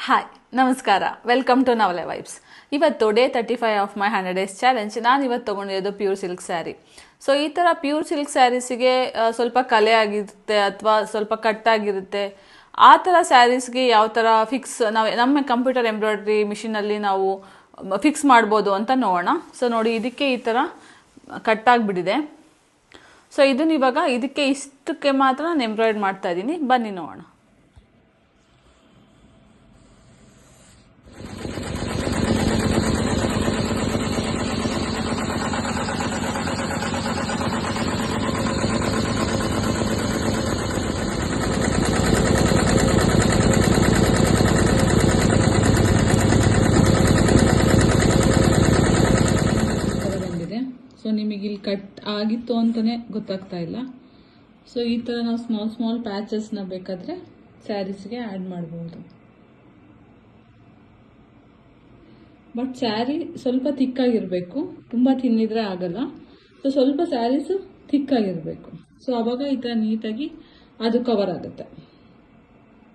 Hi ನಮಸ್ಕಾರ, welcome to Navale vibes. ಇವತ್ತು day 35 of my 100 days challenge. ನಾನು ಇವತ್ತು ತೊಗೊಂಡಿರೋದು ಪ್ಯೂರ್ ಸಿಲ್ಕ್ ಸ್ಯಾರಿ. ಸೊ ಈ ಥರ ಪ್ಯೂರ್ ಸಿಲ್ಕ್ ಸ್ಯಾರೀಸಿಗೆ ಸ್ವಲ್ಪ ಕಲೆ ಆಗಿರುತ್ತೆ ಅಥವಾ ಸ್ವಲ್ಪ ಕಟ್ಟಾಗಿರುತ್ತೆ. ಆ ಥರ ಸ್ಯಾರೀಸ್ಗೆ ಯಾವ ಥರ ಫಿಕ್ಸ್ ನಮ್ಮ ಕಂಪ್ಯೂಟರ್ ಎಂಬ್ರಾಯ್ಡ್ರಿ ಮಿಷಿನಲ್ಲಿ ನಾವು ಫಿಕ್ಸ್ ಮಾಡ್ಬೋದು ಅಂತ ನೋಡೋಣ. ಸೊ ನೋಡಿ, ಇದಕ್ಕೆ ಈ ಥರ ಕಟ್ಟಾಗಿಬಿಟ್ಟಿದೆ. ಸೊ ಇದನ್ನ ಇವಾಗ ಇದಕ್ಕೆ ಇಷ್ಟಕ್ಕೆ ಮಾತ್ರ ನಾನು ಎಂಬ್ರಾಯ್ಡ್ ಮಾಡ್ತಾ ಇದ್ದೀನಿ. ಬನ್ನಿ ನೋಡೋಣ. ಸೊ ನಿಮಗೆ ಇಲ್ಲಿ ಕಟ್ ಆಗಿತ್ತು ಅಂತಲೇ ಗೊತ್ತಾಗ್ತಾ ಇಲ್ಲ. ಸೊ ಈ ಥರ ನಾವು ಸ್ಮಾಲ್ ಸ್ಮಾಲ್ ಪ್ಯಾಚಸ್ನ ಬೇಕಾದರೆ ಸ್ಯಾರೀಸ್ಗೆ ಆ್ಯಡ್ ಮಾಡ್ಬೋದು. ಬಟ್ ಸ್ಯಾರಿ ಸ್ವಲ್ಪ ಥಿಕ್ಕಾಗಿರಬೇಕು, ತುಂಬ ತಿನ್ನಿದ್ರೆ ಆಗಲ್ಲ. ಸೊ ಸ್ವಲ್ಪ ಸ್ಯಾರೀಸು ಥಿಕ್ಕಾಗಿರಬೇಕು. ಸೊ ಆವಾಗ ಈ ಥರ ನೀಟಾಗಿ ಅದು ಕವರ್ ಆಗುತ್ತೆ.